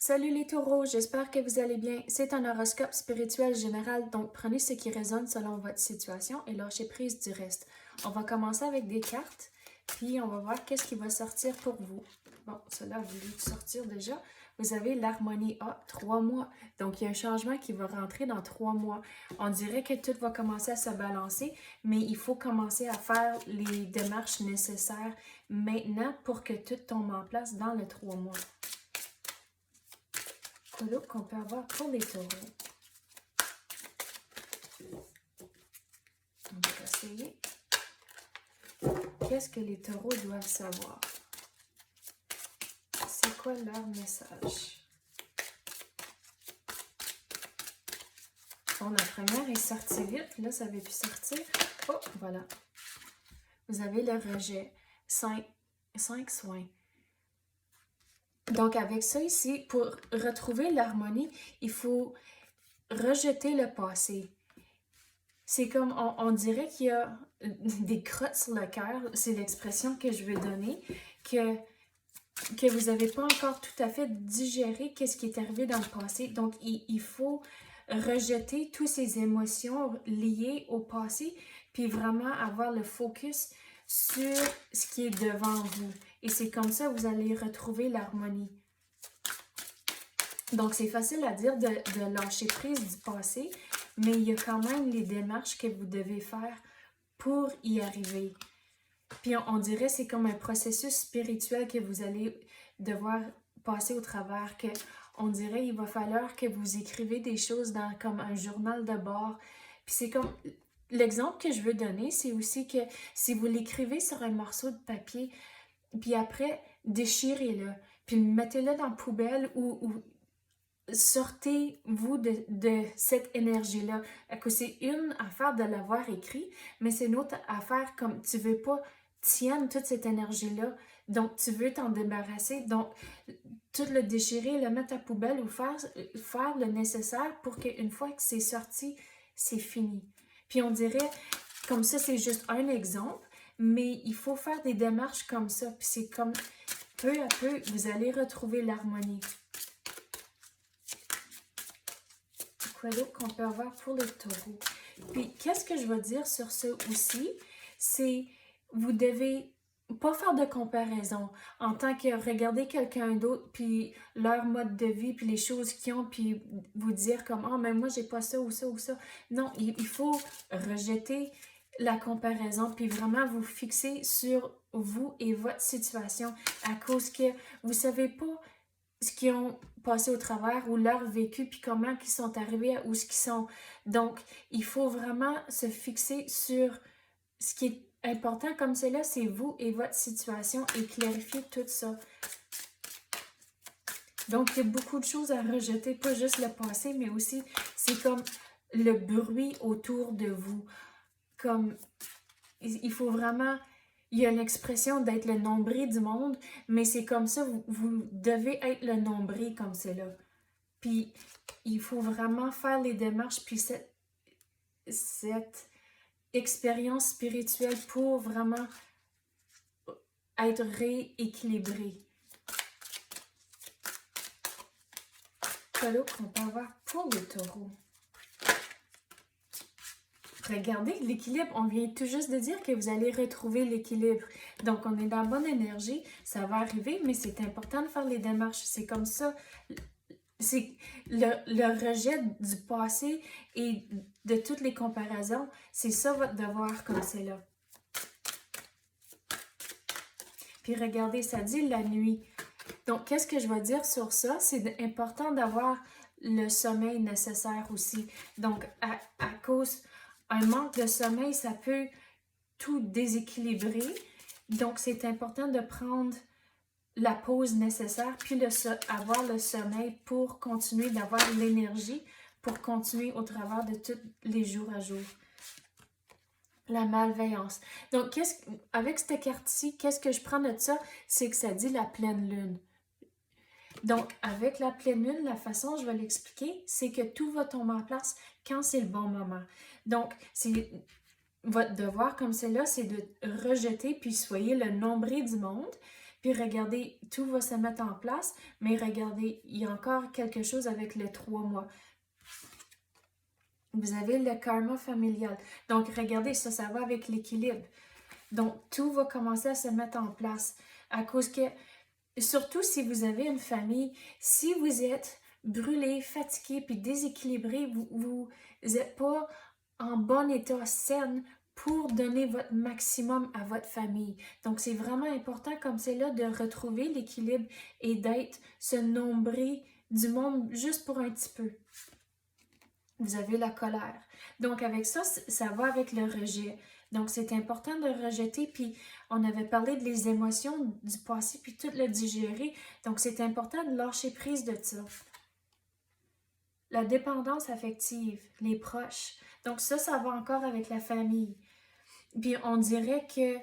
Salut les taureaux, j'espère que vous allez bien. C'est un horoscope spirituel général, donc prenez ce qui résonne selon votre situation et lâchez prise du reste. On va commencer avec des cartes, puis on va voir qu'est-ce qui va sortir pour vous. Bon, cela a voulu sortir déjà. Vous avez l'harmonie A, 3 mois. Donc, il y a un changement qui va rentrer dans 3 mois. On dirait que tout va commencer à se balancer, mais il faut commencer à faire les démarches nécessaires maintenant pour que tout tombe en place dans le 3 mois. L'autre qu'on peut avoir pour les taureaux. On va essayer. Qu'est-ce que les taureaux doivent savoir? C'est quoi leur message? Bon, la première est sortie vite. Là, ça avait pu sortir. Oh, voilà. Vous avez le rejet. 5 soins. Donc, avec ça ici, pour retrouver l'harmonie, il faut rejeter le passé. C'est comme, on dirait qu'il y a des crottes sur le cœur, c'est l'expression que je veux donner, que vous n'avez pas encore tout à fait digéré qu'est-ce qui est arrivé dans le passé. Donc, il faut rejeter toutes ces émotions liées au passé, puis vraiment avoir le focus sur ce qui est devant vous. Et c'est comme ça que vous allez retrouver l'harmonie. Donc, c'est facile à dire de lâcher prise du passé, mais il y a quand même les démarches que vous devez faire pour y arriver. Puis on dirait que c'est comme un processus spirituel que vous allez devoir passer au travers, que on dirait il va falloir que vous écrivez des choses dans comme un journal de bord. Puis c'est comme l'exemple que je veux donner, c'est aussi que si vous l'écrivez sur un morceau de papier, puis après déchirez-le, puis mettez-le dans la poubelle ou sortez-vous de cette énergie-là. C'est une affaire de l'avoir écrit, mais c'est une autre affaire comme tu veux pas tienne toute cette énergie-là, donc tu veux t'en débarrasser, donc tout le déchirer, le mettre à poubelle ou faire le nécessaire pour qu'une fois que c'est sorti, c'est fini. Puis on dirait, comme ça c'est juste un exemple, mais il faut faire des démarches comme ça, puis c'est comme peu à peu, vous allez retrouver l'harmonie. Quoi d'autre qu'on peut avoir pour les taureaux? Puis, qu'est-ce que je veux dire sur ça aussi? C'est, vous devez pas faire de comparaison en tant que regarder quelqu'un d'autre, puis leur mode de vie, puis les choses qu'ils ont, puis vous dire comme, ah, mais moi, j'ai pas ça ou ça ou ça. Non, il faut rejeter la comparaison, puis vraiment vous fixer sur vous et votre situation à cause que vous savez pas ce qu'ils ont passé au travers ou leur vécu, puis comment ils sont arrivés à où ce qu'ils sont. Donc, il faut vraiment se fixer sur ce qui est important comme c'est là, c'est vous et votre situation et clarifier tout ça. Donc, il y a beaucoup de choses à rejeter, pas juste le passé, mais aussi, c'est comme le bruit autour de vous. Comme, il faut vraiment... Il y a l'expression d'être le nombril du monde, mais c'est comme ça, vous devez être le nombril comme c'est là. Puis, il faut vraiment faire les démarches, puis cette expérience spirituelle pour vraiment être rééquilibré. Voilà qu'on peut avoir pour le taureau. Regardez l'équilibre, on vient tout juste de dire que vous allez retrouver l'équilibre. Donc, on est dans la bonne énergie, ça va arriver, mais c'est important de faire les démarches. C'est comme ça, c'est le rejet du passé et de toutes les comparaisons, c'est ça votre devoir comme c'est là. Puis regardez, ça dit la nuit. Donc, qu'est-ce que je vais dire sur ça? C'est important d'avoir le sommeil nécessaire aussi. Donc, à cause un manque de sommeil, ça peut tout déséquilibrer. Donc, c'est important de prendre la pause nécessaire, puis avoir le sommeil pour continuer d'avoir l'énergie, pour continuer au travers de tous les jours à jour. La malveillance. Donc, avec cette carte-ci, qu'est-ce que je prends de ça? C'est que ça dit la pleine lune. Donc, avec la pleine lune, la façon je vais l'expliquer, c'est que tout va tomber en place quand c'est le bon moment. Donc, c'est votre devoir comme c'est là, c'est de rejeter puis soyez le nombril du monde. Puis regardez, tout va se mettre en place, mais regardez, il y a encore quelque chose avec les 3 mois. Vous avez le karma familial. Donc, regardez, ça va avec l'équilibre. Donc, tout va commencer à se mettre en place à cause que, surtout si vous avez une famille, si vous êtes brûlé, fatigué puis déséquilibré, vous n'êtes pas en bon état sain pour donner votre maximum à votre famille. Donc, c'est vraiment important comme c'est là de retrouver l'équilibre et d'être ce nombril du monde juste pour un petit peu. Vous avez la colère. Donc, avec ça, ça va avec le rejet. Donc, c'est important de rejeter, puis on avait parlé de les émotions du passé, puis tout le digérer. Donc, c'est important de lâcher prise de ça. La dépendance affective, les proches. Donc, ça va encore avec la famille. Puis, on dirait que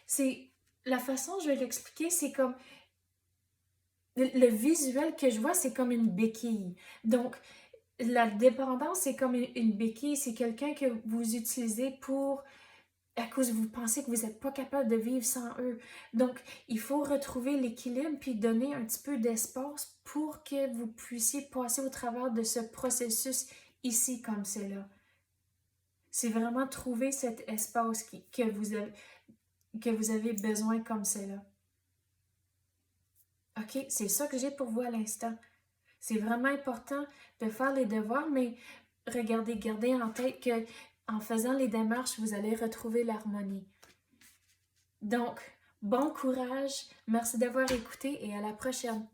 c'est... La façon je vais l'expliquer, c'est comme... Le visuel que je vois, c'est comme une béquille. Donc, la dépendance, c'est comme une béquille, c'est quelqu'un que vous utilisez pour, à cause vous pensez que vous n'êtes pas capable de vivre sans eux. Donc, il faut retrouver l'équilibre puis donner un petit peu d'espace pour que vous puissiez passer au travers de ce processus ici comme c'est là. C'est vraiment trouver cet espace que vous avez besoin comme c'est là. OK, c'est ça que j'ai pour vous à l'instant. C'est vraiment important de faire les devoirs, mais regardez, gardez en tête que en faisant les démarches, vous allez retrouver l'harmonie. Donc, bon courage, merci d'avoir écouté et à la prochaine.